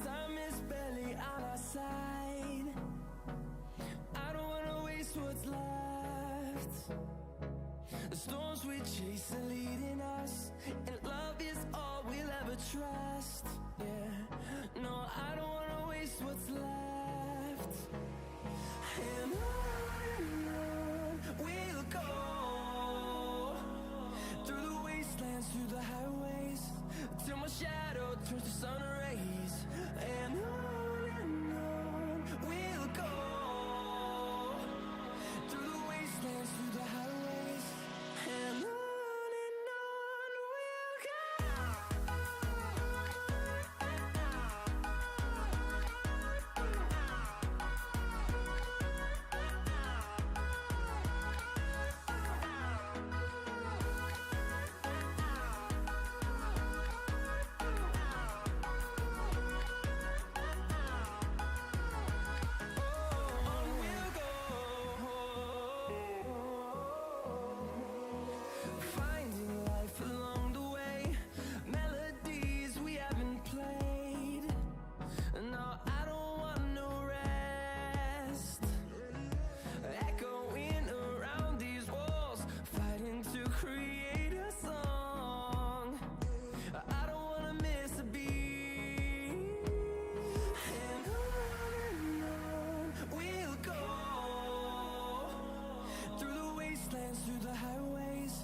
Time is barely on our side. I don't wanna waste what's left. The storms we chase are leading us, and love is all we'll ever trust. Yeah, no, I don't wanna waste what's left. And on we'll go, through the wastelands, through the highways, till my shadow turns to sun rays. And on we'll go, through the wastelands, through the highways, and on we'll go. Finding life along the way, melodies we haven't played. No, I don't want no rest. Echoing around these walls, fighting to create a song. I don't wanna miss a beat. And on we'll go, through the wastelands, through the highways,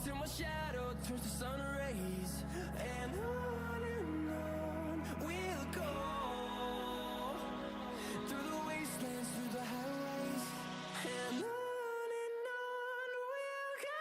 till my shadow turns to sun rays. And on we'll go, through the wastelands, through the highways, and on we'll go.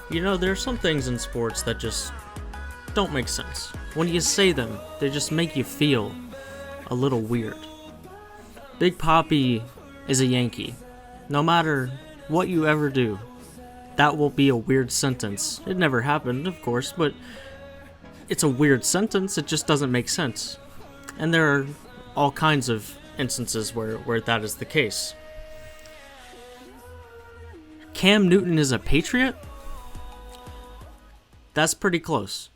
You know, there are some things in sports that just don't make sense. When you say them, they just make you feel a little weird. Big Papi is a Yankee. No matter what you ever do, that will be a weird sentence. It never happened, of course, but it's a weird sentence. It just doesn't make sense. And there are all kinds of instances where that is the case. Cam Newton is a Patriot? That's pretty close.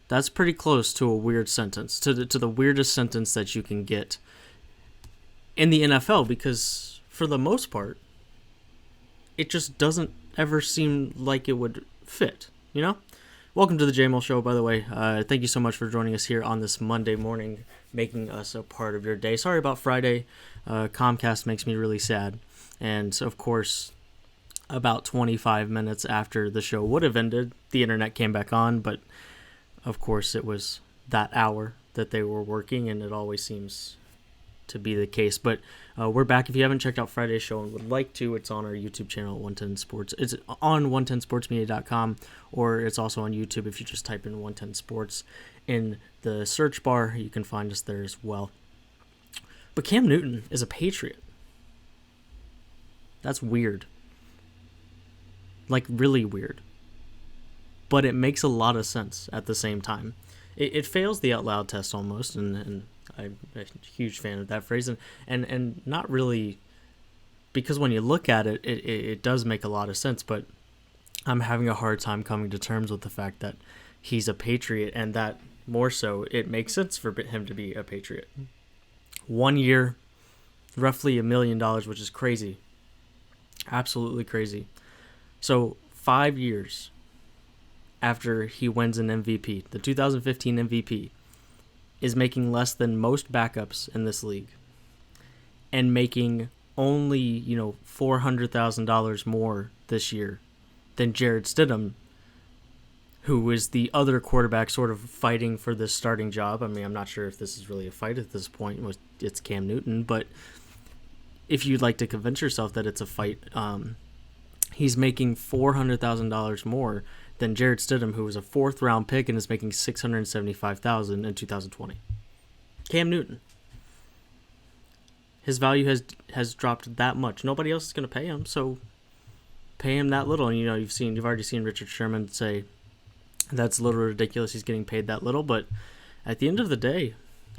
That's pretty close to a weird sentence, to the weirdest sentence that you can get in the NFL, because for the most part, it just doesn't ever seem like it would fit, you know? Welcome to the JMULL Show, by the way. Thank you so much for joining us here on this Monday morning, making us a part of your day. Sorry about Friday. Comcast makes me really sad. And, of course, about 25 minutes after the show would have ended, the internet came back on, but of course it was that hour that they were working, and it always seems to be the case. But we're back. If you haven't checked out Friday's show and would like to, it's on our YouTube channel, 110 Sports. It's on 110sportsmedia.com, or it's also on YouTube. If you just type in 110 Sports in the search bar, you can find us there as well. But Cam Newton is a Patriot. That's weird. Like, really weird. But it makes a lot of sense at the same time. It fails the out loud test almost, and I'm a huge fan of that phrase. And not really, because when you look at it, it does make a lot of sense, but I'm having a hard time coming to terms with the fact that he's a Patriot, and that more so, it makes sense for him to be a Patriot. 1 year, roughly $1 million, which is crazy. Absolutely crazy. So 5 years after he wins an MVP, the 2015 MVP, is making less than most backups in this league, and making only, $400,000 more this year than Jarrett Stidham, who is the other quarterback sort of fighting for this starting job. I mean, I'm not sure if this is really a fight at this point. It's Cam Newton, but if you'd like to convince yourself that it's a fight, he's making $400,000 more than Jarrett Stidham, who was a fourth-round pick and is making $675,000 in 2020. Cam Newton, his value has dropped that much. Nobody else is going to pay him, so pay him that little. And you've already seen Richard Sherman say That's a little ridiculous. He's getting paid that little, but at the end of the day,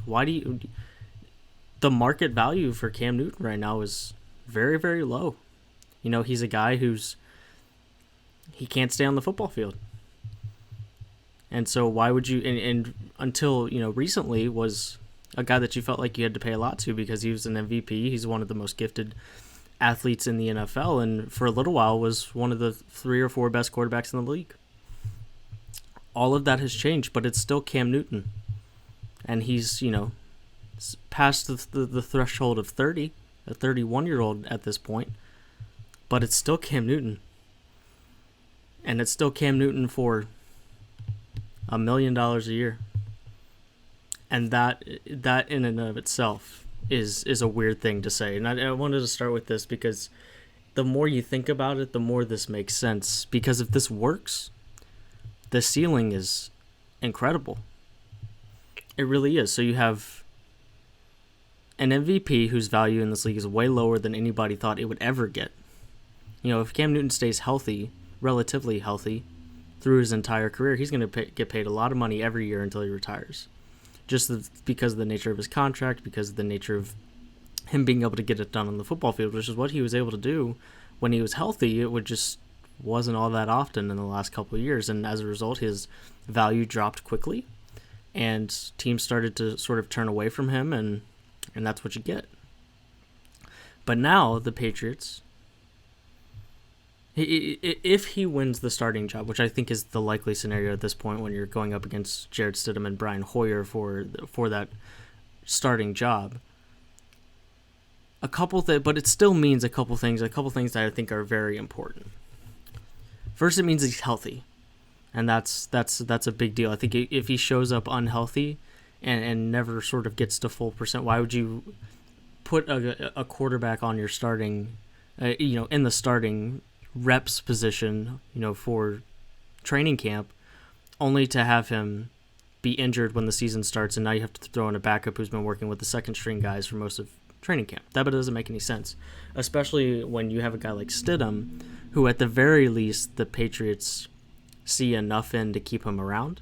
the market value for Cam Newton right now is very, very low. He's a guy he can't stay on the football field. And so why would you, and until, recently was a guy that you felt like you had to pay a lot to because he was an MVP. He's one of the most gifted athletes in the NFL, and for a little while was one of the 3 or 4 best quarterbacks in the league. All of that has changed, but it's still Cam Newton. And he's, past the threshold of 30, a 31-year-old at this point. But it's still Cam Newton. And it's still Cam Newton for $1 million a year. And that in and of itself is a weird thing to say. And I wanted to start with this because the more you think about it, the more this makes sense. Because if this works, the ceiling is incredible. It really is. So you have an MVP whose value in this league is way lower than anybody thought it would ever get. If Cam Newton stays healthy, relatively healthy, through his entire career, he's going to get paid a lot of money every year until he retires. Just because of the nature of his contract, because of the nature of him being able to get it done on the football field, which is what he was able to do when he was healthy. It wasn't all that often in the last couple of years, and as a result, his value dropped quickly, and teams started to sort of turn away from him, and that's what you get. But now the Patriots, if he wins the starting job, which I think is the likely scenario at this point when you're going up against Jarrett Stidham and Brian Hoyer for that starting job, but it still means a couple things that I think are very important. First, it means he's healthy, and that's a big deal. I think if he shows up unhealthy and never sort of gets to full percent, why would you put a quarterback on your starting, in the starting reps position, for training camp, only to have him be injured when the season starts, and now you have to throw in a backup who's been working with the second string guys for most of training camp? That doesn't make any sense, especially when you have a guy like Stidham, who at the very least the Patriots see enough in to keep him around.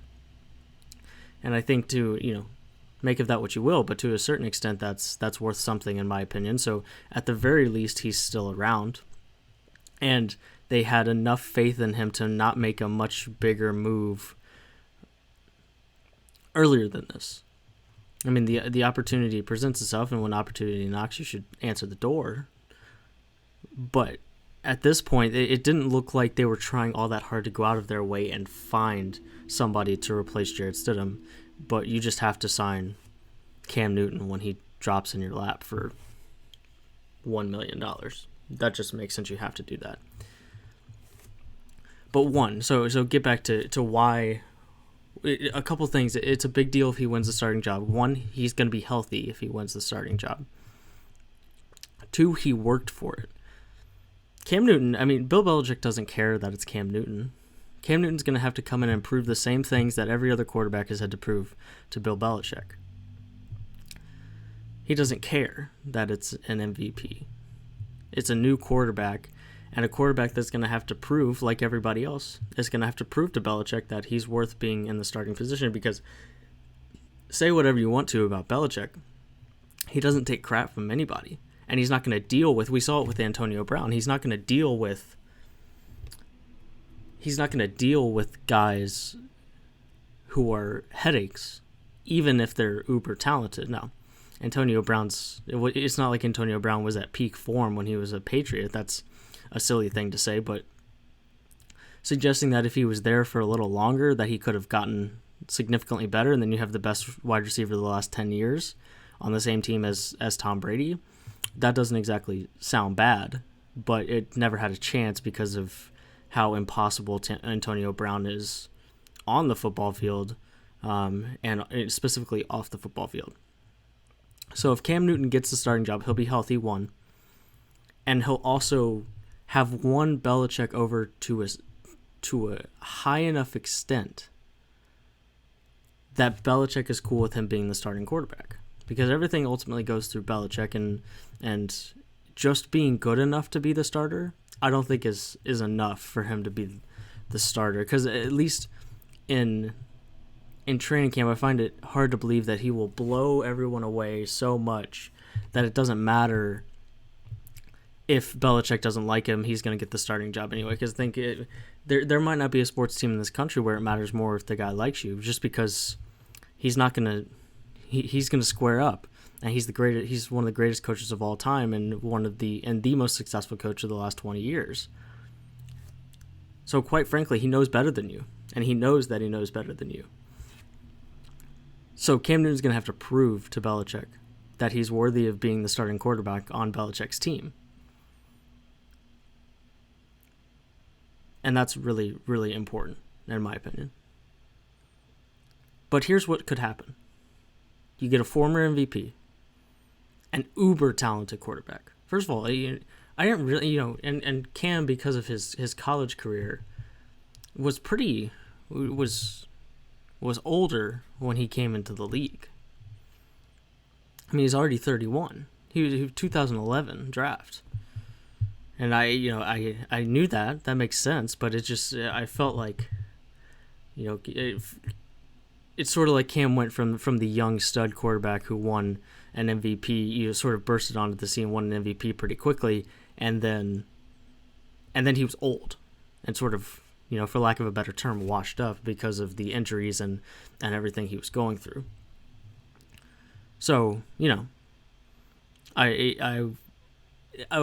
And I think to, make of that what you will, but to a certain extent that's worth something in my opinion. So at the very least he's still around. And they had enough faith in him to not make a much bigger move earlier than this. I mean, the opportunity presents itself, and when opportunity knocks, you should answer the door. But at this point, it didn't look like they were trying all that hard to go out of their way and find somebody to replace Jarrett Stidham. But you just have to sign Cam Newton when he drops in your lap for $1 million. That just makes sense. You have to do that. But so get back to why. A couple things. It's a big deal if he wins the starting job. 1, he's going to be healthy if he wins the starting job. 2, he worked for it. Cam Newton, Bill Belichick doesn't care that it's Cam Newton. Cam Newton's going to have to come in and prove the same things that every other quarterback has had to prove to Bill Belichick. He doesn't care that it's an MVP. It's a new quarterback, and a quarterback that's going to have to prove, like everybody else, is going to have to prove to Belichick that he's worth being in the starting position, because say whatever you want to about Belichick, he doesn't take crap from anybody, and he's not going to deal with, we saw it with Antonio Brown, he's not going to deal with guys who are headaches, even if they're uber talented. Now, Antonio Brown's, it's not like Antonio Brown was at peak form when he was a Patriot. That's a silly thing to say, but suggesting that if he was there for a little longer that he could have gotten significantly better, and then you have the best wide receiver of the last 10 years on the same team as Tom Brady, that doesn't exactly sound bad, but it never had a chance because of how impossible Antonio Brown is on the football field, and specifically off the football field. So if Cam Newton gets the starting job, he'll be healthy, 1, and he'll also have won Belichick over to a high enough extent that Belichick is cool with him being the starting quarterback, because everything ultimately goes through Belichick, and just being good enough to be the starter, I don't think is enough for him to be the starter, because at least in training camp, I find it hard to believe that he will blow everyone away so much that it doesn't matter if Belichick doesn't like him, he's going to get the starting job anyway. Because there might not be a sports team in this country where it matters more if the guy likes you, just because he's not going to he's going to square up, and he's one of the greatest coaches of all time, and the most successful coach of the last 20 years. So quite frankly, he knows better than you, and he knows that he knows better than you. So Cam Newton's going to have to prove to Belichick that he's worthy of being the starting quarterback on Belichick's team. And that's really, really important, in my opinion. But here's what could happen. You get a former MVP, an uber talented quarterback. First of all, I didn't really, and Cam, because of his college career, was older when he came into the league. I mean, he's already 31. He was 2011 draft. And I knew that. That makes sense, but it just, I felt like, it's sort of like Cam went from the young stud quarterback who won an MVP, sort of bursted onto the scene, won an MVP pretty quickly, and then he was old and sort of, for lack of a better term, washed up because of the injuries and everything he was going through. So, I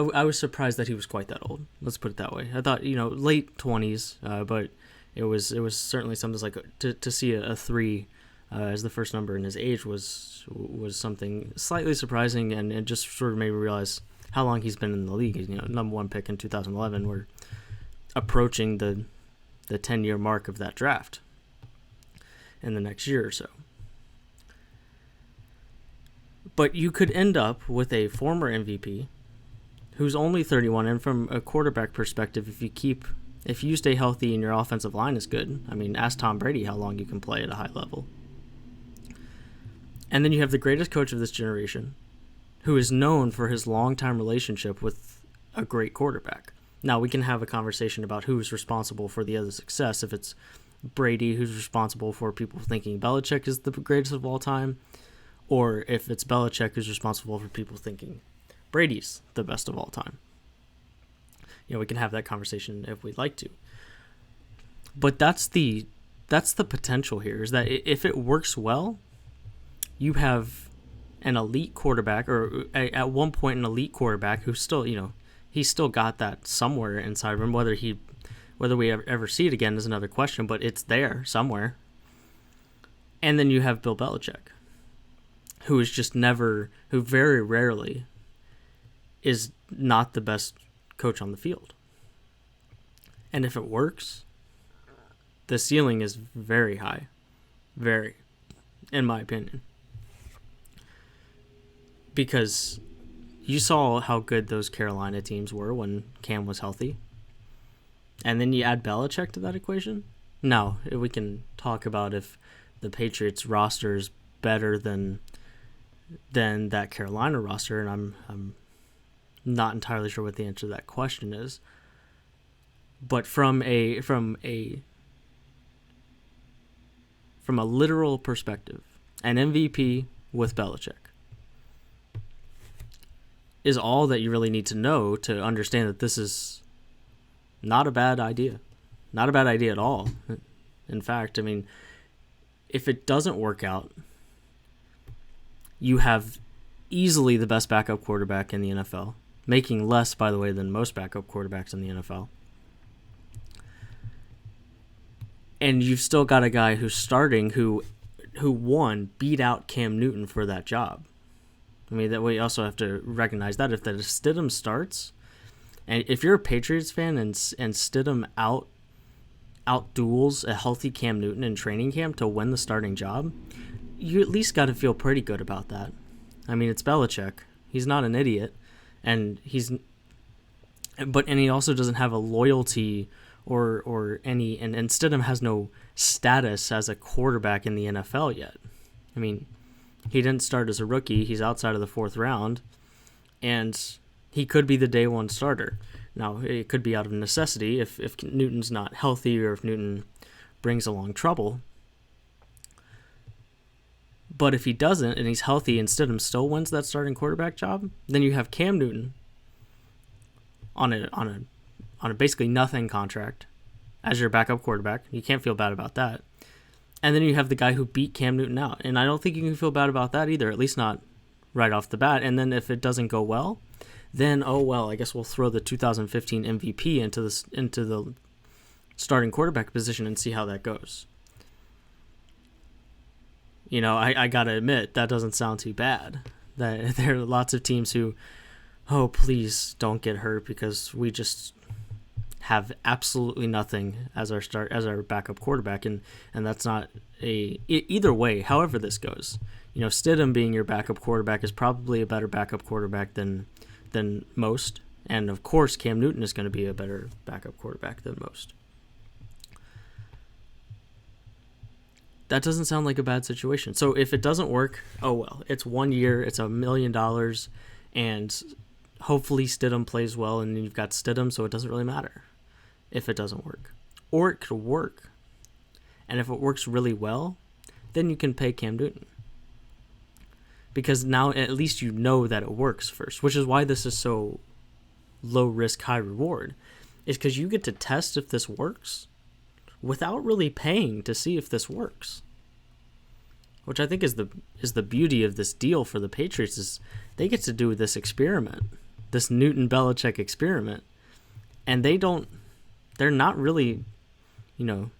was surprised that he was quite that old. Let's put it that way. I thought, late 20s, but it was certainly something like to see a 3 as the first number in his age was something slightly surprising, and it just sort of made me realize how long he's been in the league. Number 1 pick in 2011. We're approaching the 10-year mark of that draft in the next year or so. But you could end up with a former MVP who's only 31, and from a quarterback perspective, if you stay healthy and your offensive line is good, I mean, ask Tom Brady how long you can play at a high level. And then you have the greatest coach of this generation, who is known for his long-time relationship with a great quarterback. Now, we can have a conversation about who's responsible for the other success, if it's Brady who's responsible for people thinking Belichick is the greatest of all time, or if it's Belichick who's responsible for people thinking Brady's the best of all time. We can have that conversation if we'd like to. But that's the potential here, is that if it works well, you have an elite quarterback, or at one point an elite quarterback who's still, he's still got that somewhere inside of him. Whether we ever see it again is another question, but it's there somewhere. And then you have Bill Belichick, who very rarely is not the best coach on the field. And if it works, the ceiling is very high. Very, in my opinion. Because you saw how good those Carolina teams were when Cam was healthy. And then you add Belichick to that equation. Now, we can talk about if the Patriots roster is better than that Carolina roster, and I'm not entirely sure what the answer to that question is. But from a literal perspective, an MVP with Belichick is all that you really need to know to understand that this is not a bad idea. Not a bad idea at all. In fact, I mean, if it doesn't work out, you have easily the best backup quarterback in the NFL, making less, by the way, than most backup quarterbacks in the NFL. And you've still got a guy who's starting who beat out Cam Newton for that job. I mean, that we also have to recognize that if Stidham starts, and if you're a Patriots fan and Stidham out-duels a healthy Cam Newton in training camp to win the starting job, you at least got to feel pretty good about that. I mean, it's Belichick. He's not an idiot, and he also doesn't have a loyalty or any, and Stidham has no status as a quarterback in the NFL yet. I mean, he didn't start as a rookie. He's outside of the 4th round, and he could be the day one starter. Now, it could be out of necessity if Newton's not healthy, or if Newton brings along trouble. But if he doesn't and he's healthy and Stidham still wins that starting quarterback job, then you have Cam Newton on a basically nothing contract as your backup quarterback. You can't feel bad about that. And then you have the guy who beat Cam Newton out. And I don't think you can feel bad about that either, at least not right off the bat. And then if it doesn't go well, then, oh well, I guess we'll throw the 2015 MVP into the starting quarterback position and see how that goes. You know, I gotta admit, that doesn't sound too bad. That there are lots of teams who, oh, please don't get hurt because we just have absolutely nothing as our backup quarterback, and that's not either way. However this goes, you know, Stidham being your backup quarterback is probably a better backup quarterback than most, and of course Cam Newton is going to be a better backup quarterback than most. That doesn't sound like a bad situation. So if it doesn't work, oh well, it's 1 year, it's $1 million, and hopefully Stidham plays well, and you've got Stidham, so it doesn't really matter if it doesn't work. Or it could work, and if it works really well, then you can pay Cam Newton. Because now at least you know that it works first, which is why this is so low risk, high reward, is because you get to test if this works without really paying to see if this works. Which I think is the beauty of this deal for the Patriots, is they get to do this experiment, this Newton-Belichick experiment, and they're not really, you know,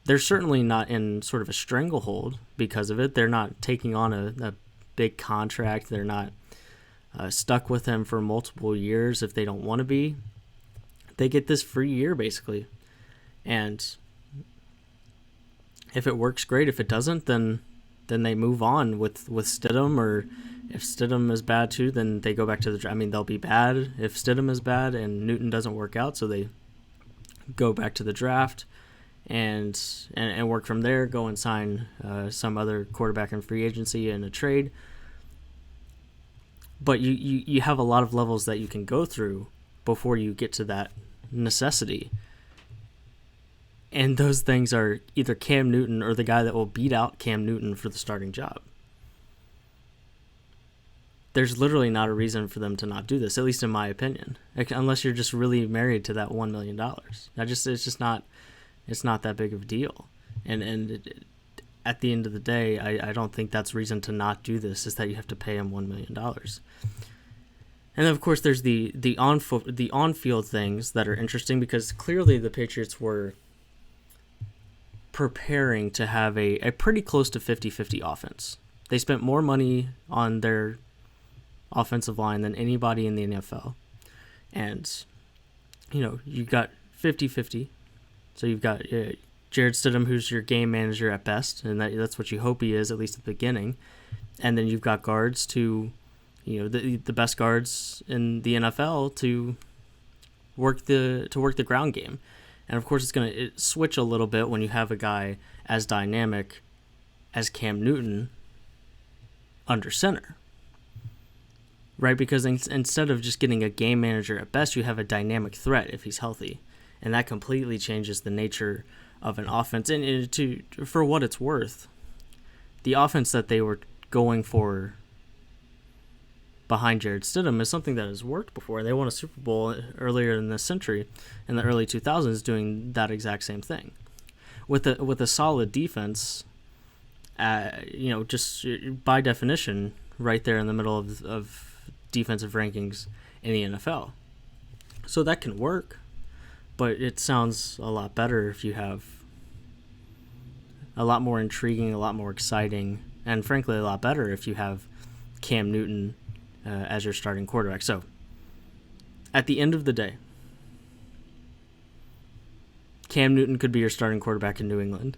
they're certainly not in sort of a stranglehold because of it. They're not taking on a big contract. They're not stuck with him for multiple years if they don't want to be. They get this free year, basically. And if it works, great. If it doesn't, then they move on with Stidham, or if Stidham is bad too, then they go back to they'll be bad if Stidham is bad and Newton doesn't work out, so they go back to the draft and work from there, go and sign some other quarterback in free agency in a trade. But you have a lot of levels that you can go through before you get to that necessity. And those things are either Cam Newton or the guy that will beat out Cam Newton for the starting job. There's literally not a reason for them to not do this, at least in my opinion, unless you're just really married to that $1 million. It's not that big of a deal. And at the end of the day, I don't think that's reason to not do this, is that you have to pay him $1 million. And then, of course, there's the on-field things that are interesting, because clearly the Patriots were preparing to have a pretty close to 50-50 offense. They spent more money on their offensive line than anybody in the NFL. And, you know, you got 50-50. So you've got Jared Stidham, who's your game manager at best, and that's what you hope he is, at least at the beginning. And then you've got guards to, you know, the best guards in the NFL to work the ground game. And of course, it's going to switch a little bit when you have a guy as dynamic as Cam Newton under center, right? Because instead of just getting a game manager at best, you have a dynamic threat if he's healthy, and that completely changes the nature of an offense. And for what it's worth, the offense that they were going for behind Jared Stidham is something that has worked before. They won a Super Bowl earlier in this century, in the early 2000s, doing that exact same thing with a solid defense. You know, just by definition, right there in the middle of defensive rankings in the NFL. So that can work, but it sounds a lot better if you have a lot more intriguing, a lot more exciting, and frankly a lot better if you have Cam Newton as your starting quarterback. So, at the end of the day, Cam Newton could be your starting quarterback in New England,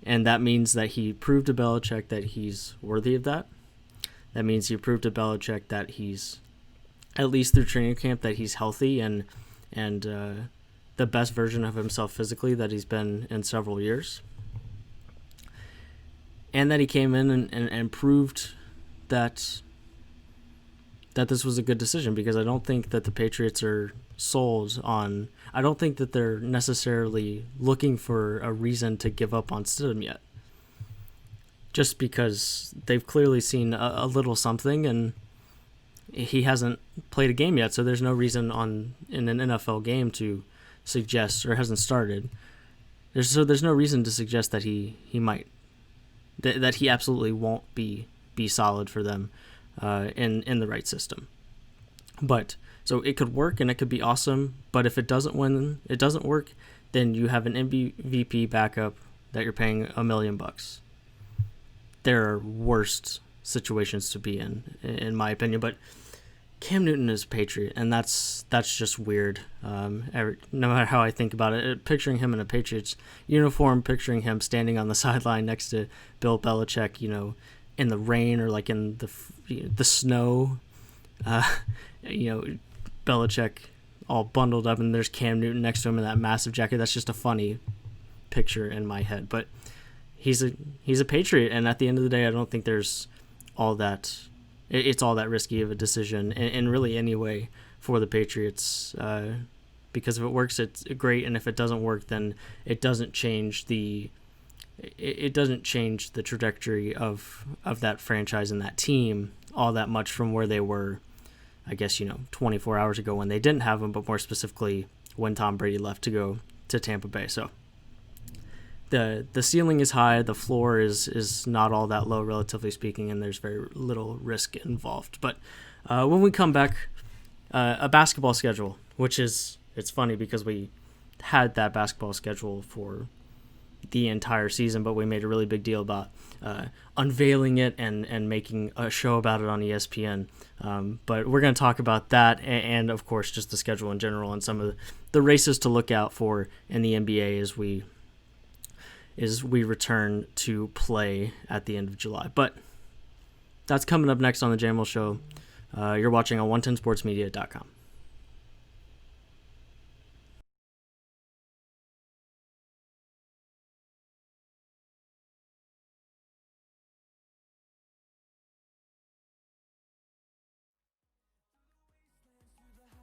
and that means that he proved to Belichick that he's worthy of that. That means he proved to Belichick that he's, at least through training camp, that he's healthy and the best version of himself physically that he's been in several years. And that he came in and proved that that this was a good decision, because I don't think that the Patriots are sold on. I don't think that they're necessarily looking for a reason to give up on Stidham yet. Just because they've clearly seen a little something, and he hasn't played a game yet, so there's no reason in an NFL game to suggest, or hasn't started. There's no reason to suggest that he might, that he absolutely won't be solid for them in the right system. But so it could work and it could be awesome, but if it doesn't work, then you have an MVP backup that you're paying $1 million. There are worse situations to be in my opinion. But Cam Newton is a Patriot, and that's just weird. No matter how I think about it, picturing him in a Patriots uniform, picturing him standing on the sideline next to Bill Belichick, in the rain or like in the snow, Belichick all bundled up, and there's Cam Newton next to him in that massive jacket. That's just a funny picture in my head. But he's a Patriot, and at the end of the day, I don't think there's all that. It's all that risky of a decision, in really any way for the Patriots. Because if it works, it's great, and if it doesn't work, then it doesn't change the trajectory of that franchise and that team all that much from where they were, I guess, 24 hours ago when they didn't have him, but more specifically when Tom Brady left to go to Tampa Bay. So the ceiling is high, the floor is not all that low, relatively speaking, and there's very little risk involved. But when we come back, a basketball schedule, which it's funny because we had that basketball schedule for the entire season, but we made a really big deal about unveiling it and making a show about it on ESPN. But we're going to talk about that and, of course, just the schedule in general and some of the races to look out for in the NBA as we return to play at the end of July. But that's coming up next on the JMULL Show. You're watching on 110sportsmedia.com. And on we'll go.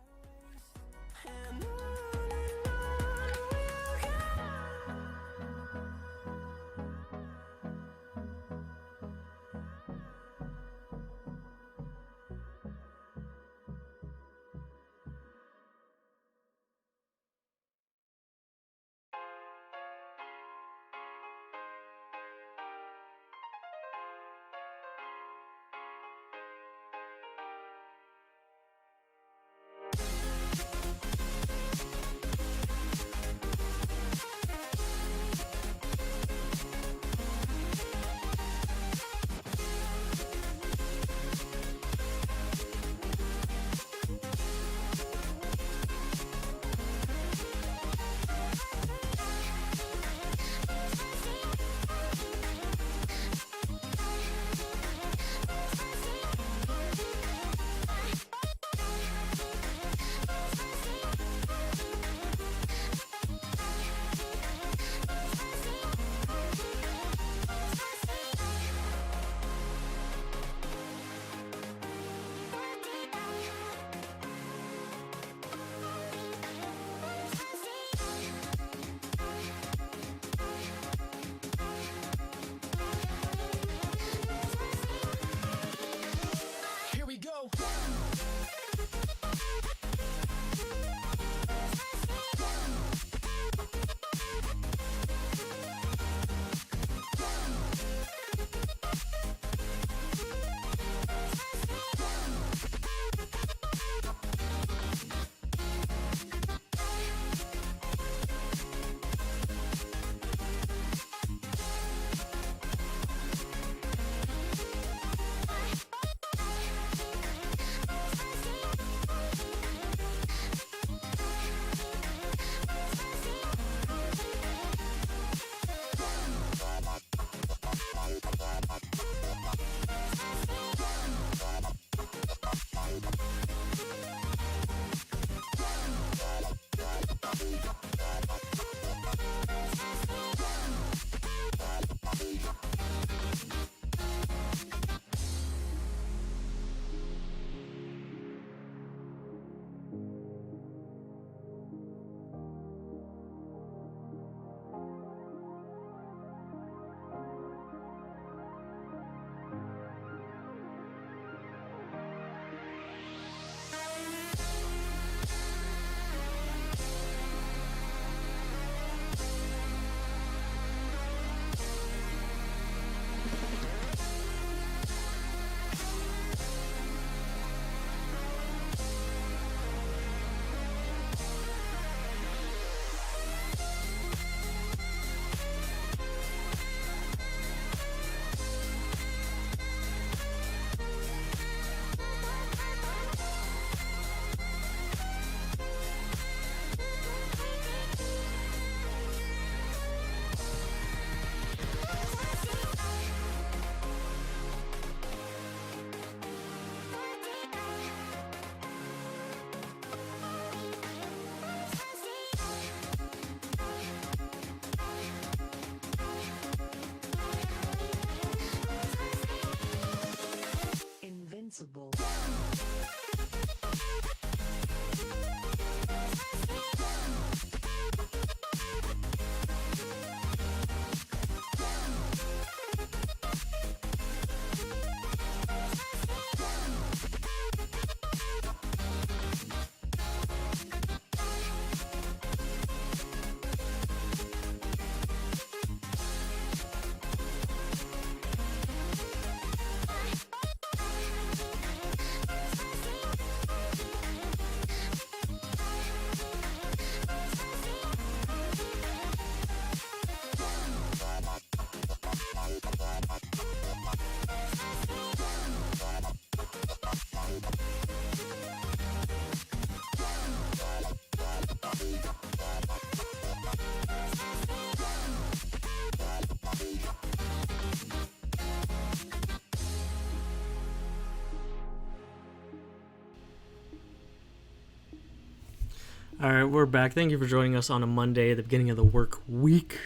All right, we're back. Thank you for joining us on a Monday at the beginning of the work week.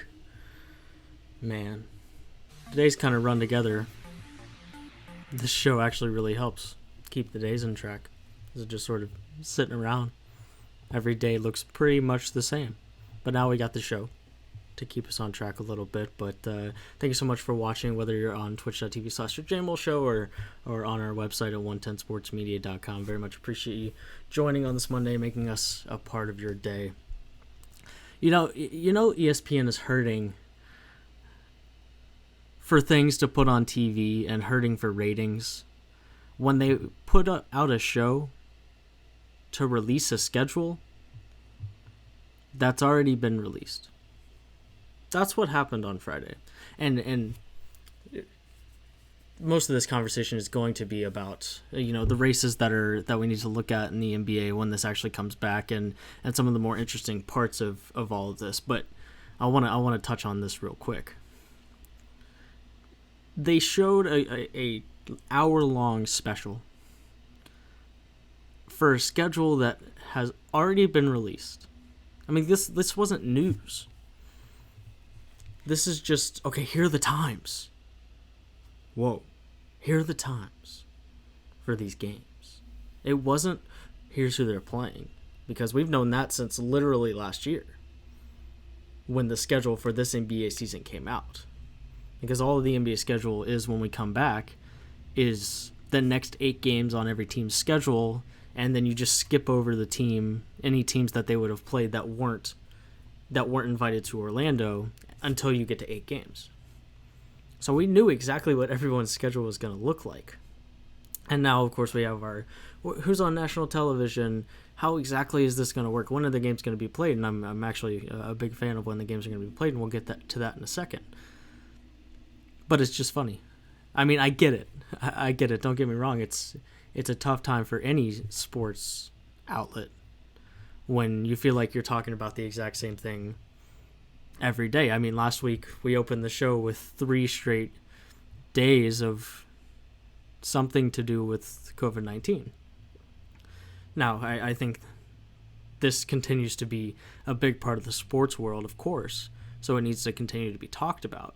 Man, today's kind of run together. This show actually really helps keep the days in track. It's just sort of sitting around. Every day looks pretty much the same. But now we got the show to keep us on track a little bit. But thank you so much for watching, whether you're on twitch.tv/JMULL SHOW or on our website at 110sportsmedia.com. Very much appreciate you joining on this Monday, making us a part of your day. You know, ESPN is hurting for things to put on TV and hurting for ratings. When they put out a show to release a schedule that's already been released. That's what happened on Friday. And most of this conversation is going to be about, the races that we need to look at in the NBA when this actually comes back, and some of the more interesting parts of all of this. But I want to touch on this real quick. They showed a hour-long special for a schedule that has already been released. I mean, this wasn't news. This is just, okay, here are the times. Whoa. Here are the times for these games. It wasn't, here's who they're playing. Because we've known that since literally last year, when the schedule for this NBA season came out. Because all of the NBA schedule is, when we come back, is the next 8 games on every team's schedule, and then you just skip over any teams that they would have played that weren't invited to Orlando until you get to 8 games. So we knew exactly what everyone's schedule was going to look like. And now, of course, we have our who's on national television, how exactly is this going to work, when are the games going to be played, and I'm actually a big fan of when the games are going to be played, and we'll get to that in a second. But it's just funny. I mean, I get it. I get it. Don't get me wrong. It's a tough time for any sports outlet when you feel like you're talking about the exact same thing every day. I mean, last week we opened the show with 3 straight days of something to do with COVID-19. Now, I think this continues to be a big part of the sports world, of course, so it needs to continue to be talked about.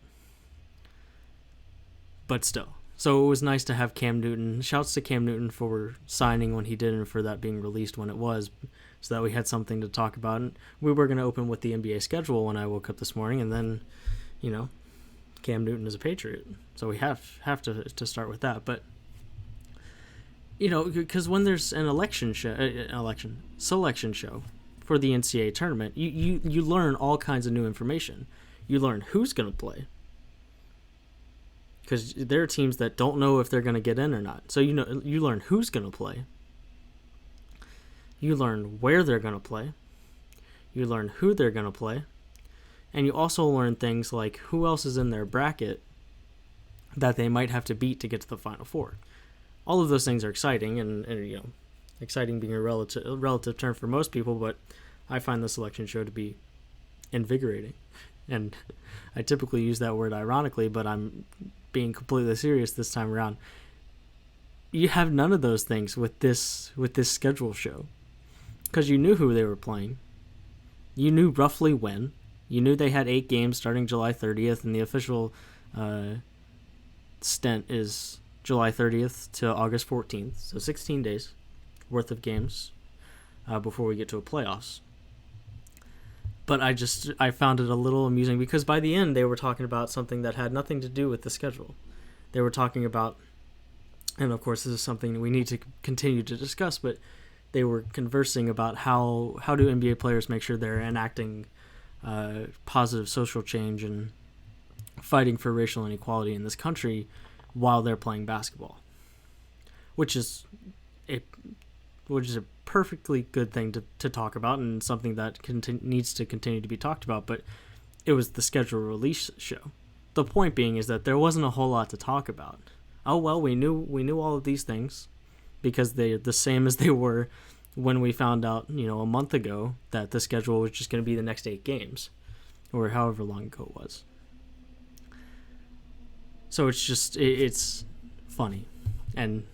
But still. So it was nice to have Cam Newton. Shouts to Cam Newton for signing when he did and for that being released when it was, so that we had something to talk about. And we were going to open with the NBA schedule when I woke up this morning, and then, Cam Newton is a Patriot. So we have to start with that. But, because when there's an selection show for the NCAA tournament, you learn all kinds of new information. You learn who's going to play. Because there are teams that don't know if they're going to get in or not. So you learn who's going to play. You learn where they're going to play. You learn who they're going to play. And you also learn things like who else is in their bracket that they might have to beat to get to the Final Four. All of those things are exciting, and exciting being a relative term for most people, but I find the selection show to be invigorating. And I typically use that word ironically, but I'm being completely serious this time around. You have none of those things with this schedule show, because you knew who they were playing. You knew roughly when. You knew they had 8 games starting July 30th, and the official stint is July 30th to August 14th, so 16 days worth of games before we get to a playoffs. But I found it a little amusing because by the end they were talking about something that had nothing to do with the schedule. They were talking about, and of course this is something we need to continue to discuss, but they were conversing about how do NBA players make sure they're enacting positive social change and fighting for racial inequality in this country while they're playing basketball, which is a perfectly good thing to talk about and something that needs to continue to be talked about. But it was the schedule release show. The point being is that there wasn't a whole lot to talk about. Oh well, we knew all of these things because they're the same as they were when we found out, a month ago that the schedule was just going to be the next 8 games, or however long ago it was. So it's funny and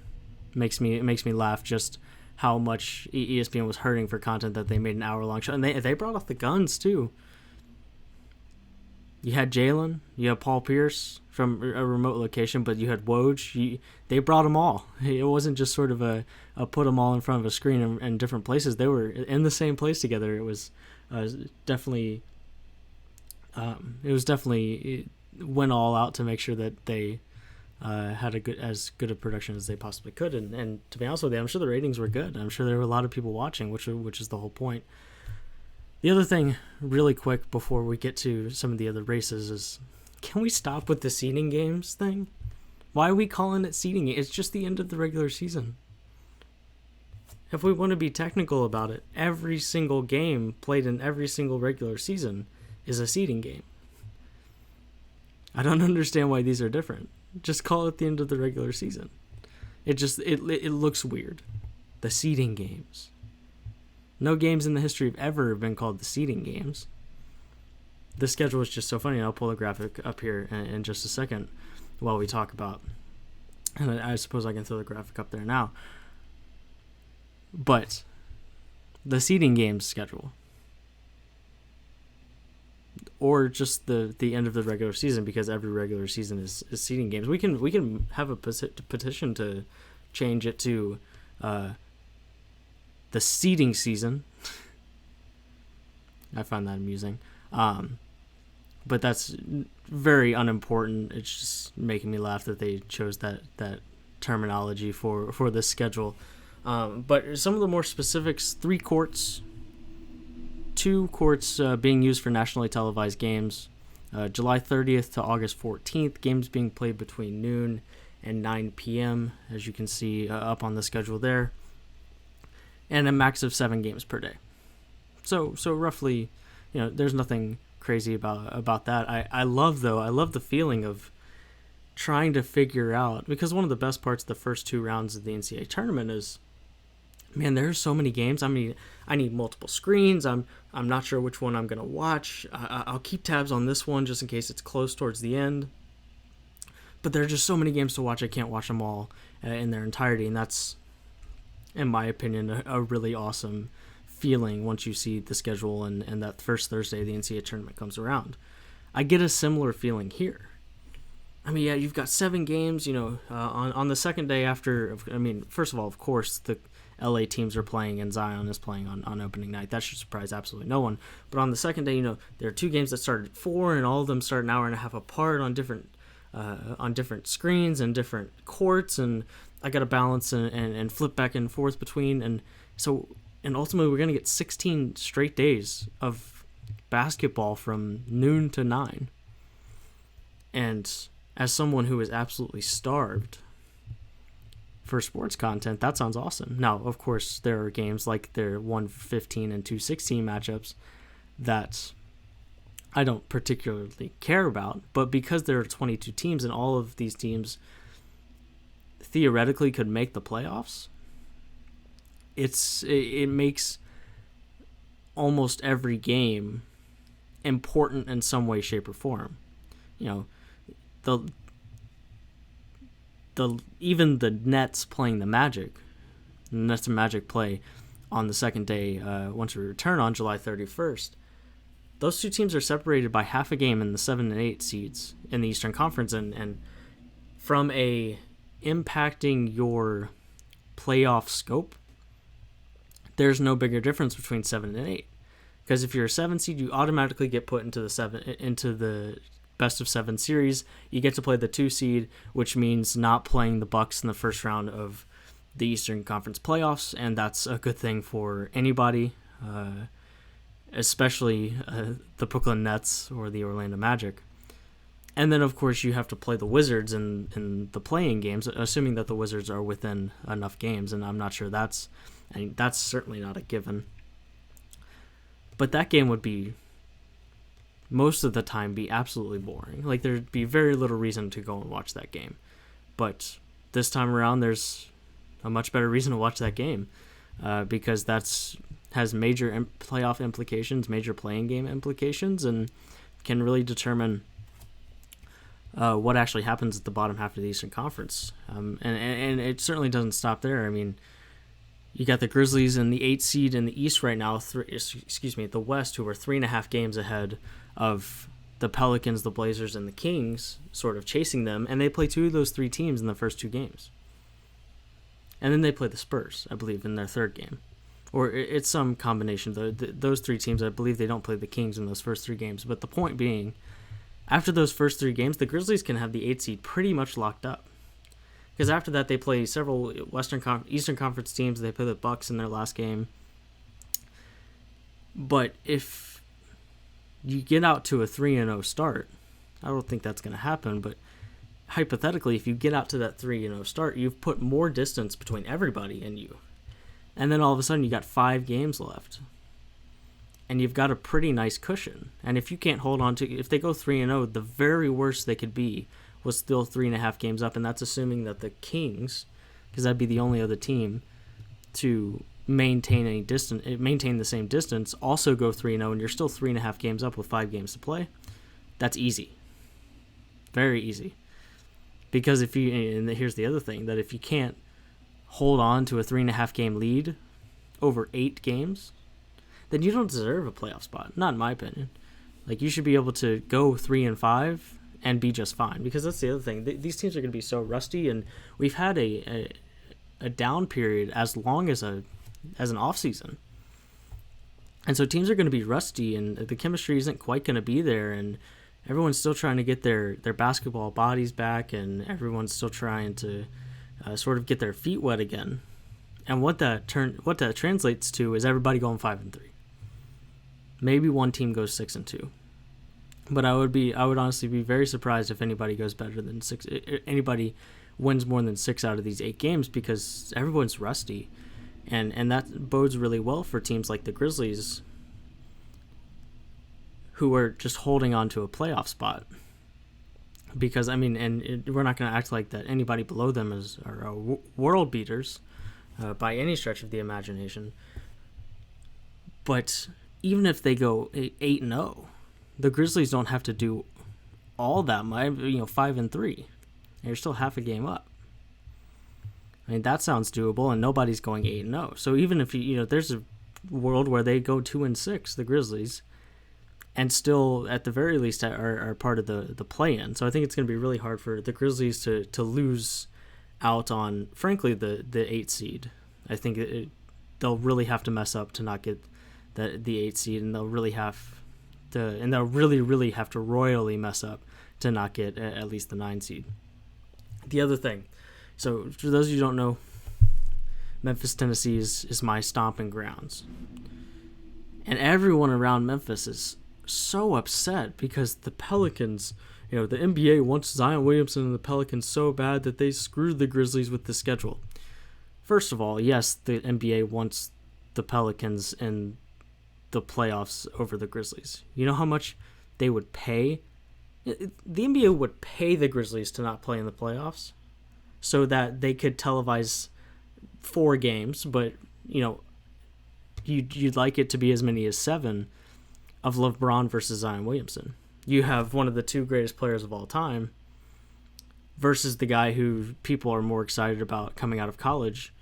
makes me laugh just how much ESPN was hurting for content that they made an hour-long show. And they brought off the guns, too. You had Jalen, you had Paul Pierce from a remote location, but you had Woj. They brought them all. It wasn't just sort of a put them all in front of a screen in different places. They were in the same place together. It was definitely... it went all out to make sure that they had as good a production as they possibly could. And to be honest with you, I'm sure the ratings were good. I'm sure there were a lot of people watching, which is the whole point. The other thing, really quick, before we get to some of the other races, is can we stop with the seeding games thing? Why are we calling it seeding? It's just the end of the regular season. If we want to be technical about it, every single game played in every single regular season is a seeding game. I don't understand why these are different. Just call it the end of the regular season. It looks weird. The seeding games. No games in the history of ever have been called the seeding games. The schedule is just so funny. I'll pull the graphic up here in just a second while we talk about. And I suppose I can throw the graphic up there now. But the seeding games schedule, or just the end of the regular season, because every regular season is seeding games. We can have a petition to change it to the seeding season. I find that amusing. But that's very unimportant. It's just making me laugh that they chose that terminology for this schedule. But some of the more specifics: 3 courts, 2 courts being used for nationally televised games, July 30th to August 14th, games being played between noon and 9 p.m., as you can see up on the schedule there, and a max of 7 games per day. So roughly, there's nothing crazy about that. I love the feeling of trying to figure out, because one of the best parts of the first 2 rounds of the NCAA tournament is, man, there's so many games. I mean, I need multiple screens. I'm not sure which one I'm going to watch. I'll keep tabs on this one just in case it's close towards the end. But there are just so many games to watch, I can't watch them all in their entirety. And that's, in my opinion, a really awesome feeling once you see the schedule and that first Thursday the NCAA tournament comes around. I get a similar feeling here. I mean, yeah, you've got 7 games, on the second day after. I mean, first of all, of course, the LA teams are playing and Zion is playing on opening night. That should surprise absolutely no one. But on the second day, there are 2 games that started at 4, and all of them start an hour and a half apart on different screens and different courts, and I got to balance and flip back and forth between. And ultimately, we're going to get 16 straight days of basketball from noon to 9. And as someone who is absolutely starved for sports content, that sounds awesome. Now, of course, there are games like their 1:15 and 2:16 matchups that I don't particularly care about, but because there are 22 teams and all of these teams theoretically could make the playoffs, it makes almost every game important in some way, shape, or form. Even the Nets playing the Magic, Nets and Magic play on the second day once we return on July 31st. Those 2 teams are separated by half a game in the 7 and 8 seeds in the Eastern Conference, and from a impacting your playoff scope, there's no bigger difference between 7 and 8. Because if you're a 7 seed, you automatically get put into the best of 7 series. You get to play the 2 seed, which means not playing the Bucks in the first round of the Eastern Conference playoffs, and that's a good thing for anybody, especially the Brooklyn Nets or the Orlando Magic. And then, of course, you have to play the Wizards in the playing games, assuming that the Wizards are within enough games, and I'm not sure that's certainly not a given. But that game would be, most of the time, be absolutely boring. Like, there'd be very little reason to go and watch that game. But this time around, there's a much better reason to watch that game, because has major playoff implications, major playing game implications, and can really determine what actually happens at the bottom half of the Eastern Conference. And it certainly doesn't stop there. I mean, You got the Grizzlies in the 8th seed in the East right now, the West, who are 3.5 games ahead of the Pelicans, the Blazers, and the Kings, sort of chasing them, and they play 2 of those 3 teams in the first 2 games. And then they play the Spurs, I believe, in their 3rd game. Or it's some combination. Those 3 teams, I believe they don't play the Kings in those first 3 games. But the point being, after those first 3 games, the Grizzlies can have the 8th seed pretty much locked up. Because after that, they play several Eastern Conference teams. They play the Bucks in their last game. But if you get out to a 3-0 start, I don't think that's going to happen, but hypothetically, if you get out to that 3-0 start, you've put more distance between everybody and you. And then all of a sudden, you got 5 games left. And you've got a pretty nice cushion. And if you can't hold on to, if they go 3-0, the very worst they could be was still 3.5 games up, and that's assuming that the Kings, because that'd be the only other team to maintain the same distance, also go 3-0, and you're still 3.5 games up with 5 games to play. That's easy, very easy. Because and here's the other thing, that if you can't hold on to a 3.5 game lead over 8 games, then you don't deserve a playoff spot. Not in my opinion. Like, you should be able to go 3-5. And be just fine, because that's the other thing. These teams are going to be so rusty, and we've had a down period as long as an off season, and so teams are going to be rusty, and the chemistry isn't quite going to be there, and everyone's still trying to get their basketball bodies back, and everyone's still trying to sort of get their feet wet again. And what that translates to is everybody going 5-3. Maybe one team goes 6-2. But I would honestly be very surprised if anybody goes better than 6. Anybody wins more than 6 out of these 8 games, because everyone's rusty, and that bodes really well for teams like the Grizzlies, who are just holding on to a playoff spot. Because we're not going to act like that anybody below them are world beaters by any stretch of the imagination. But even if they go 8-0. The Grizzlies don't have to do all that much, 5-3. And you're still half a game up. I mean, that sounds doable, and nobody's going 8-0. So even if there's a world where they go 2-6, the Grizzlies, and still at the very least are part of the play-in. So I think it's going to be really hard for the Grizzlies to lose out on, frankly, the 8th seed. I think they'll really have to mess up to not get the 8th seed, and they'll really really have to royally mess up to not get at least the 9 seed. The other thing, so for those of you who don't know, Memphis, Tennessee is my stomping grounds. And everyone around Memphis is so upset because the Pelicans, the NBA wants Zion Williamson and the Pelicans so bad that they screwed the Grizzlies with the schedule. First of all, yes, the NBA wants the Pelicans in the playoffs over the Grizzlies. You know how much they would pay? The NBA would pay the Grizzlies to not play in the playoffs so that they could televise 4 games, but you'd like it to be as many as 7 of LeBron versus Zion Williamson. You have one of the 2 greatest players of all time versus the guy who people are more excited about coming out of college.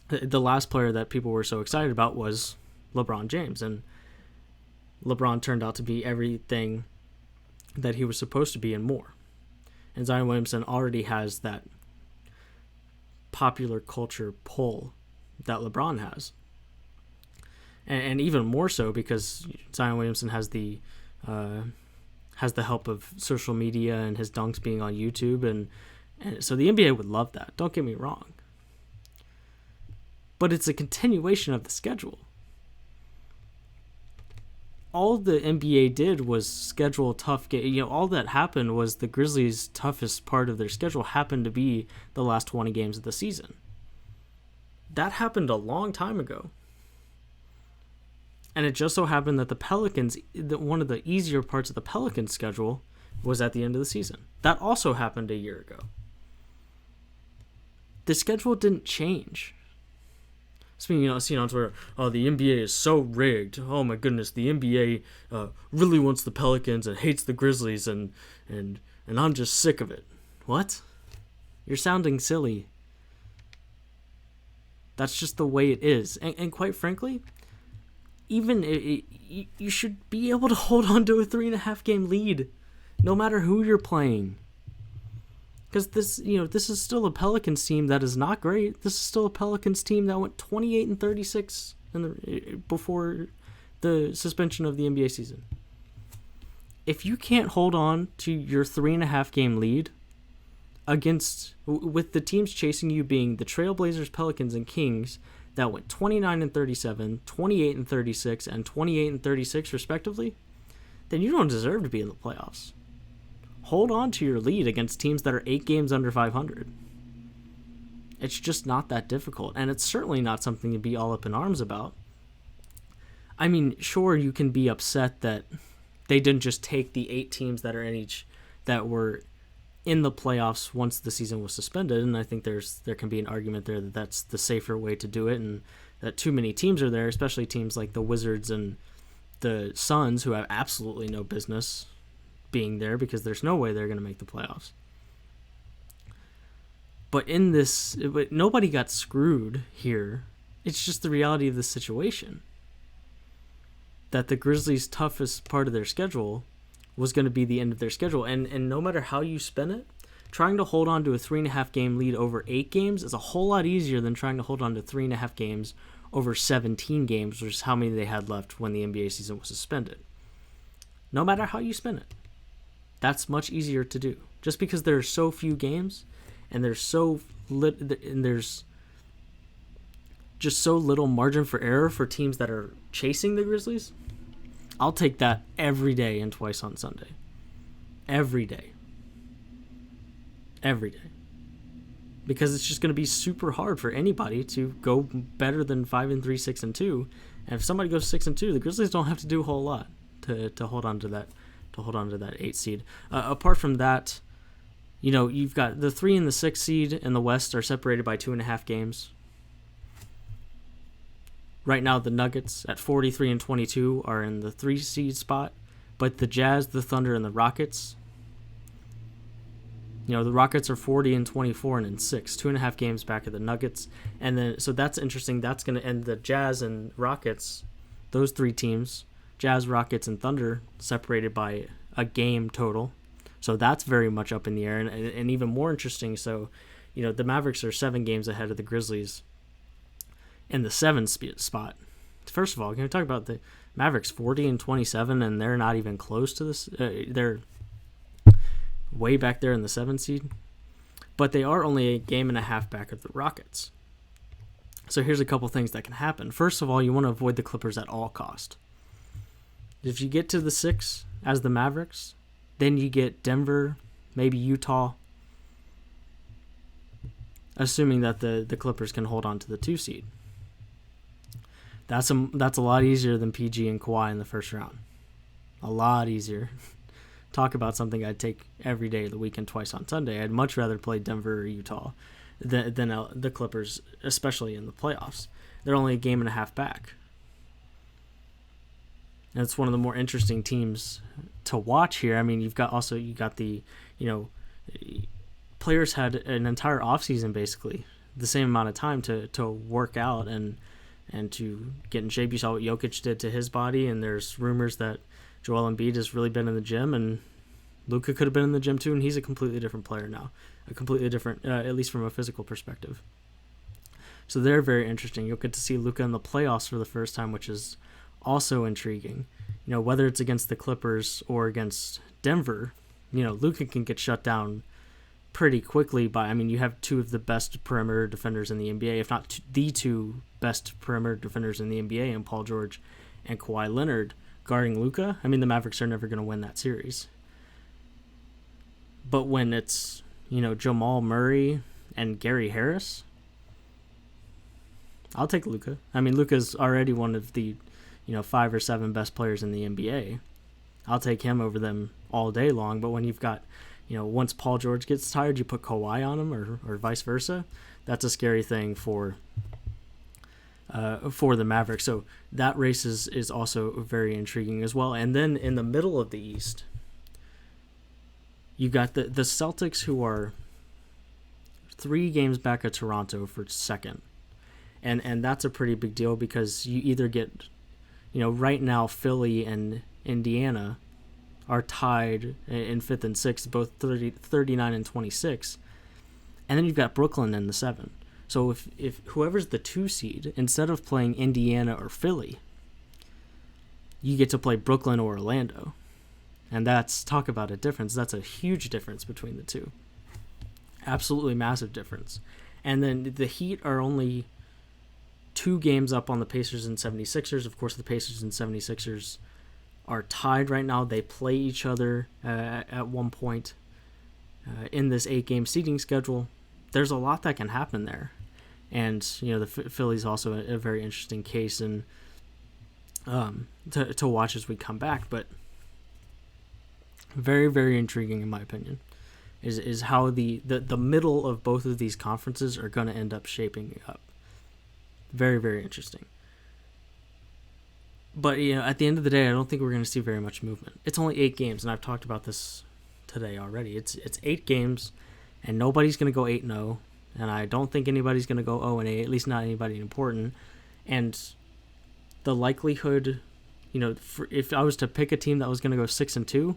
The last player that people were so excited about was LeBron James, and LeBron turned out to be everything that he was supposed to be and more. And Zion Williamson already has that popular culture pull that LeBron has, and even more so because Zion Williamson has the help of social media and his dunks being on YouTube, and so the NBA would love that. Don't get me wrong, but it's a continuation of the schedule. All the NBA did was schedule tough games. All that happened was the Grizzlies' toughest part of their schedule happened to be the last 20 games of the season. That happened a long time ago. And it just so happened that the Pelicans, one of the easier parts of the Pelicans' schedule was at the end of the season. That also happened a year ago. The schedule didn't change. Speaking on Twitter, the NBA is so rigged. Oh my goodness, the NBA really wants the Pelicans and hates the Grizzlies, and I'm just sick of it. What? You're sounding silly. That's just the way it is. And quite frankly, even you should be able to hold on to a 3.5 game lead, no matter who you're playing. Because this is still a Pelicans team that is not great. This is still a Pelicans team that went 28-36 before the suspension of the NBA season. If you can't hold on to your 3.5 game lead with the teams chasing you being the Trailblazers, Pelicans, and Kings that went 29-37, 28-36, and 28-36 respectively, then you don't deserve to be in the playoffs. Hold on to your lead against teams that are 8 games under 500. It's just not that difficult, and it's certainly not something to be all up in arms about. I mean, sure, you can be upset that they didn't just take the 8 teams that were in the playoffs once the season was suspended, and I think there can be an argument there that that's the safer way to do it, and that too many teams are there, especially teams like the Wizards and the Suns, who have absolutely no business being there because there's no way they're going to make the playoffs. But nobody got screwed here. It's just the reality of the situation. That the Grizzlies' toughest part of their schedule was going to be the end of their schedule. And no matter how you spin it, trying to hold on to a 3.5 game lead over 8 games is a whole lot easier than trying to hold on to 3.5 games over 17 games, which is how many they had left when the NBA season was suspended. No matter how you spin it, that's much easier to do. Just because there are so few games and there's just so little margin for error for teams that are chasing the Grizzlies, I'll take that every day and twice on Sunday. Every day. Every day. Because it's just going to be super hard for anybody to go better than 5-3, 6-2. And if somebody goes 6-2, the Grizzlies don't have to do a whole lot to hold on to that 8 seed. Apart from that, you've got the 3 and the 6 seed in the West are separated by 2.5 games. Right now, the Nuggets at 43-22 are in the 3 seed spot, but the Jazz, the Thunder, and the Rockets, the Rockets are 40-24 and in 6, 2.5 games back of the Nuggets, and then so that's interesting. That's going to end the Jazz and Rockets, those 3 teams, Jazz, Rockets, and Thunder, separated by a game total. So that's very much up in the air, and even more interesting. So, the Mavericks are 7 games ahead of the Grizzlies in the 7 spot. First of all, can we talk about the Mavericks 40-27, and they're not even close to this? They're way back there in the 7 seed, but they are only a game and a half back of the Rockets. So here's a couple things that can happen. First of all, you want to avoid the Clippers at all cost. If you get to the 6 as the Mavericks, then you get Denver, maybe Utah, assuming that the Clippers can hold on to the 2 seed. That's a lot easier than PG and Kawhi in the first round. A lot easier. Talk about something I'd take every day of the week and twice on Sunday. I'd much rather play Denver or Utah than the Clippers, especially in the playoffs. They're only a game and a half back. And it's one of the more interesting teams to watch here. I mean, you got the, players had an entire offseason basically, the same amount of time to work out and to get in shape. You saw what Jokic did to his body, and there's rumors that Joel Embiid has really been in the gym, and Luka could have been in the gym too, and he's a completely different player now. A completely different, at least from a physical perspective. So they're very interesting. You'll get to see Luka in the playoffs for the first time, which is also intriguing. Whether it's against the Clippers or against Denver, Luka can get shut down pretty quickly you have 2 of the best perimeter defenders in the NBA, if not the 2 best perimeter defenders in the NBA, and Paul George and Kawhi Leonard guarding Luka. The Mavericks are never going to win that series. But when it's, Jamal Murray and Gary Harris, I'll take Luka. Luka's already one of the, 5 or 7 best players in the NBA. I'll take him over them all day long. But when you've got, once Paul George gets tired, you put Kawhi on him, or vice versa. That's a scary thing for the Mavericks. So that race is also very intriguing as well. And then in the middle of the East, you got the Celtics, who are 3 games back of Toronto for second. and that's a pretty big deal because you either get, right now Philly and Indiana are tied in 5th and 6th, both 39 and 26, and then you've got Brooklyn in the 7. So if whoever's the 2 seed, instead of playing Indiana or Philly, you get to play Brooklyn or Orlando. And that's, talk about a difference. That's a huge difference between the two. Absolutely massive difference. And then the Heat are only 2 games up on the Pacers and 76ers. Of course, the Pacers and 76ers are tied right now. They play each other at one point in this 8-game seeding schedule. There's a lot that can happen there. And, the Philly's also a very interesting case and to watch as we come back. But very, very intriguing in my opinion is how the middle of both of these conferences are going to end up shaping up. Very, very interesting. But, at the end of the day, I don't think we're going to see very much movement. It's only 8 games, and I've talked about this today already. It's 8 games, and nobody's going to go 8-0, and I don't think anybody's going to go 0-8, at least not anybody important. And the likelihood, if I was to pick a team that was going to go 6-2,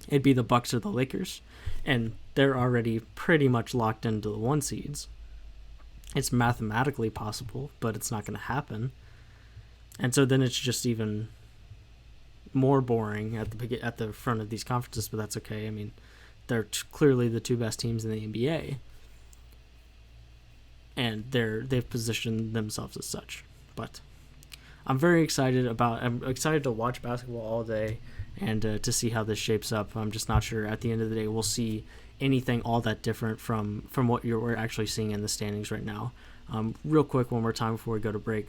it'd be the Bucks or the Lakers, and they're already pretty much locked into the 1 seeds. It's mathematically possible, but it's not going to happen. And so then it's just even more boring at the front of these conferences, but that's okay. I mean, they're clearly the 2 best teams in the NBA, and they've positioned themselves as such. But I'm excited to watch basketball all day and to see how this shapes up. I'm just not sure at the end of the day we'll see anything all that different from what we're actually seeing in the standings right now. Real quick, one more time before we go to break.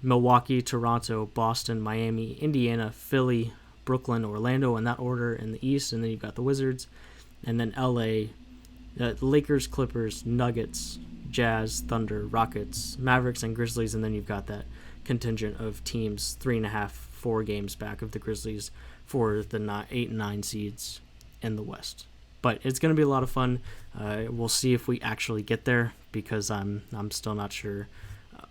Milwaukee, Toronto, Boston, Miami, Indiana, Philly, Brooklyn, Orlando in that order in the East, and then you've got the Wizards, and then LA, Lakers, Clippers, Nuggets, Jazz, Thunder, Rockets, Mavericks, and Grizzlies, and then you've got that contingent of teams 3.5, 4 games back of the Grizzlies for the 8 and 9 seeds in the West. But it's going to be a lot of fun. We'll see if we actually get there, because I'm still not sure.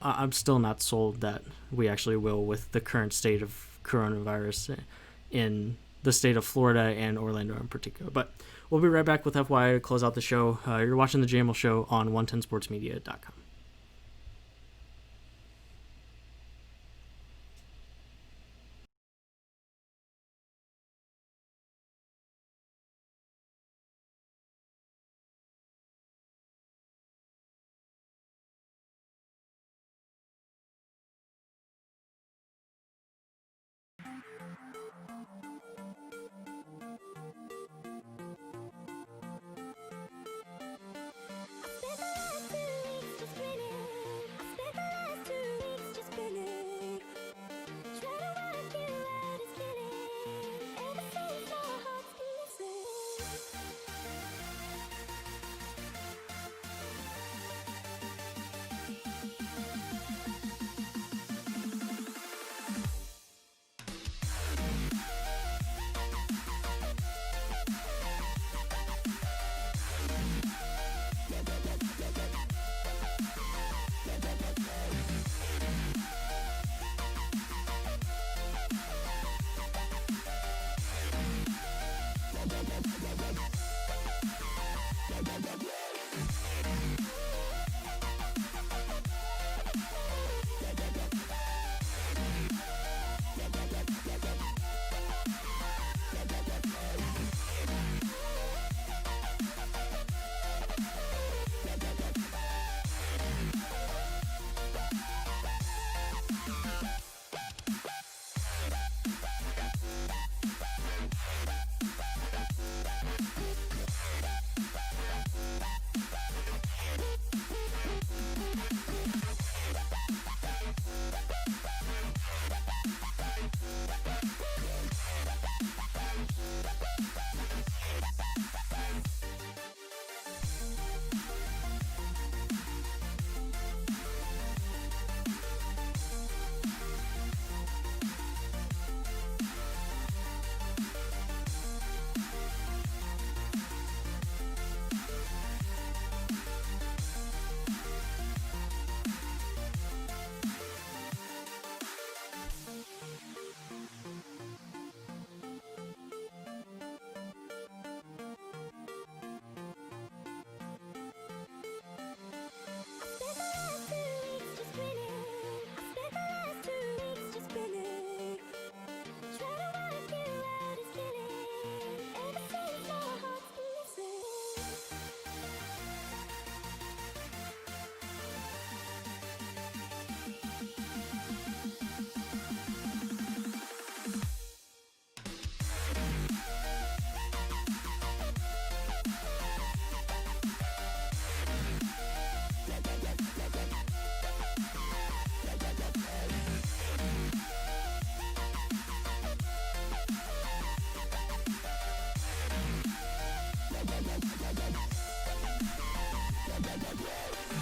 I'm still not sold that we actually will with the current state of coronavirus in the state of Florida and Orlando in particular. But we'll be right back with FYI to close out the show. You're watching the JMULL Show on 110sportsmedia.com.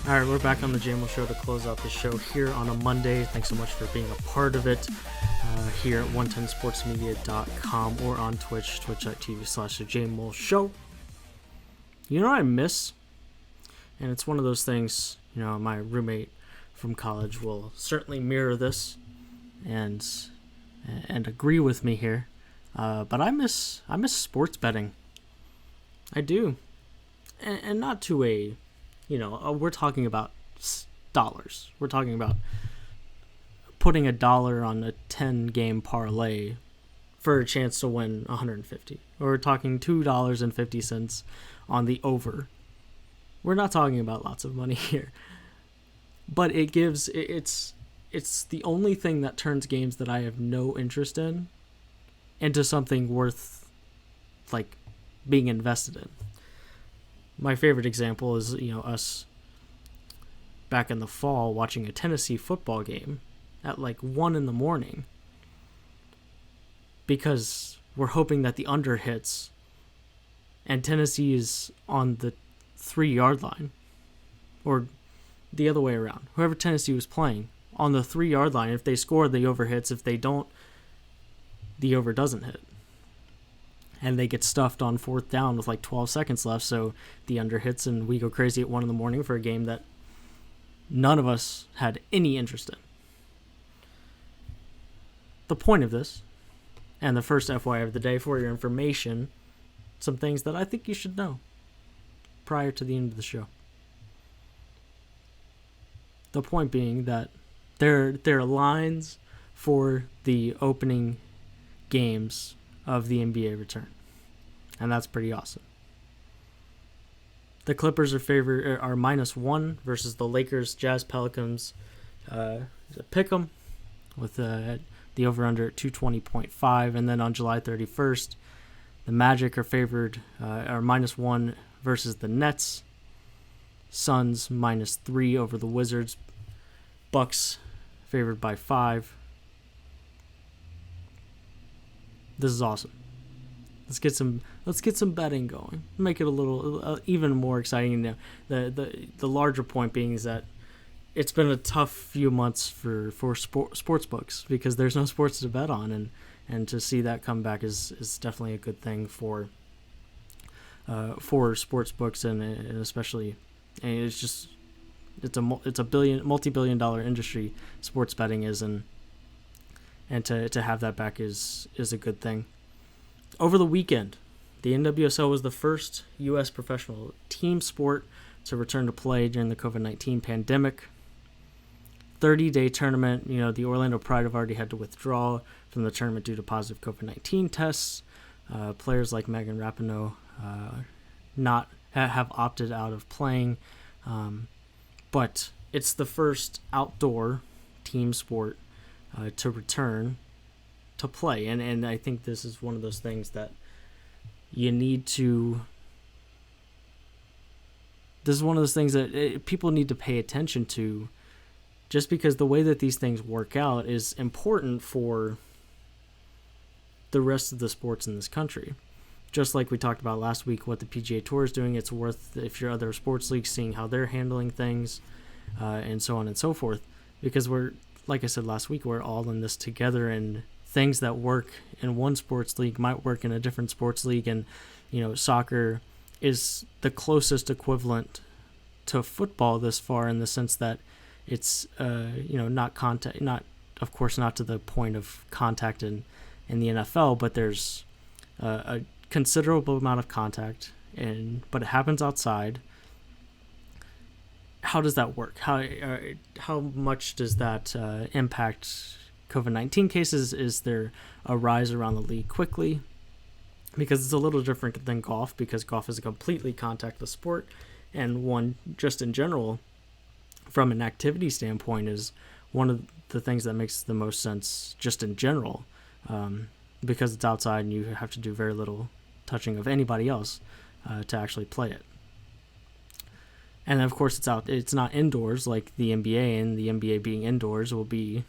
All right, we're back on the JMULL Show to close out the show here on a Monday. Thanks so much for being a part of it here at 110sportsmedia.com or on Twitch, twitch.tv/JMULL Show. You know what I miss? And it's one of those things, you know, my roommate from college will certainly mirror this and agree with me here. But I miss sports betting. I do. And not to a, you know, we're talking about dollars. We're talking about putting $1 on a 10-game parlay for a chance to win 150. Or we're talking $2.50 on the over. We're not talking about lots of money here. But it's the only thing that turns games that I have no interest in into something worth, like, being invested in. My favorite example is, you know, us back in the fall watching a Tennessee football game at like 1 a.m. because we're hoping that the under hits and Tennessee is on the 3-yard line, or the other way around. Whoever Tennessee was playing on the 3-yard line, if they score, the over hits. If they don't, the over doesn't hit. And they get stuffed on 4th down with like 12 seconds left, so the under hits and we go crazy at 1 a.m. for a game that none of us had any interest in. The point of this, and the first FYI of the day for your information, some things that I think you should know prior to the end of the show. The point being that there are lines for the opening games of the NBA return, and that's pretty awesome. The Clippers are -1 versus the Lakers. Jazz Pelicans pick 'em with the over-under at 220.5, and then on July 31st, the Magic are favored are -1 versus the Nets. Suns -3 over the Wizards. Bucks favored by 5. This is awesome. Let's get some betting going. Make it a little even more exciting. Now, the larger point being is that it's been a tough few months for sports books because there's no sports to bet on, and to see that come back is definitely a good thing for sports books, and especially, and it's a multi-billion-dollar industry. Sports betting is, and to have that back is a good thing. Over the weekend, the NWSL was the first U.S. professional team sport to return to play during the COVID-19 pandemic. 30-day tournament. You know, the Orlando Pride have already had to withdraw from the tournament due to positive COVID-19 tests. Players like Megan Rapinoe have opted out of playing. But it's the first outdoor team sport to return to play. And I think this is one of those things that you need to... This is one of those things that people need to pay attention to, just because the way that these things work out is important for the rest of the sports in this country. Just like we talked about last week, what the PGA Tour is doing, it's worth, if you're other sports leagues, seeing how they're handling things, and so on and so forth. Because we're, like I said last week, we're all in this together, and things that work in one sports league might work in a different sports league. And, you know, soccer is the closest equivalent to football this far, in the sense that it's, not contact, of course, not to the point of contact in the NFL, but there's a considerable amount of contact, but it happens outside. How does that work? How much does that impact COVID-19 cases? Is there a rise around the league quickly? Because it's a little different than golf, because golf is a completely contactless sport, and one, just in general, from an activity standpoint, is one of the things that makes the most sense just in general, because it's outside and you have to do very little touching of anybody else to actually play it. And of course it's not indoors like the NBA, and the NBA being indoors will be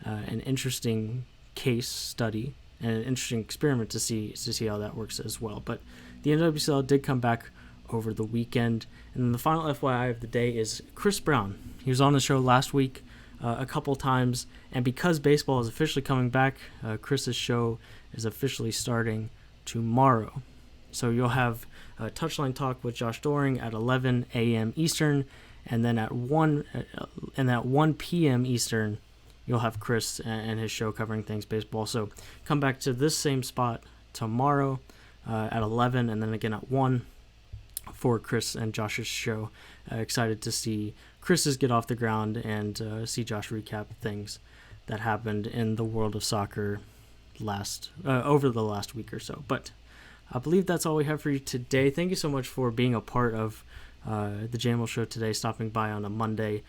an interesting case study and an interesting experiment to see how that works as well. But the NWSL did come back over the weekend. And then the final FYI of the day is Chris Brown. He was on the show last week a couple times, and because baseball is officially coming back, Chris's show is officially starting tomorrow. So you'll have a Touchline Talk with Josh Doring at 11 a.m. Eastern, and then at 1 p.m. Eastern, you'll have Chris and his show covering things baseball. So come back to this same spot tomorrow at 11, and then again at 1 for Chris and Josh's show. Excited to see Chris's get off the ground and see Josh recap things that happened in the world of soccer over the last week or so. But I believe that's all we have for you today. Thank you so much for being a part of the JMULL Show today, stopping by on a Monday.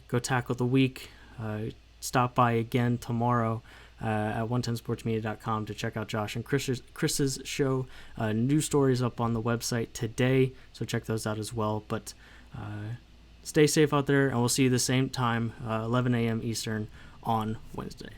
Go tackle the week. Stop by again tomorrow at 110sportsmedia.com to check out Josh and Chris's show. New stories up on the website today, so check those out as well. But stay safe out there, and we'll see you the same time, 11 a.m. Eastern on Wednesday.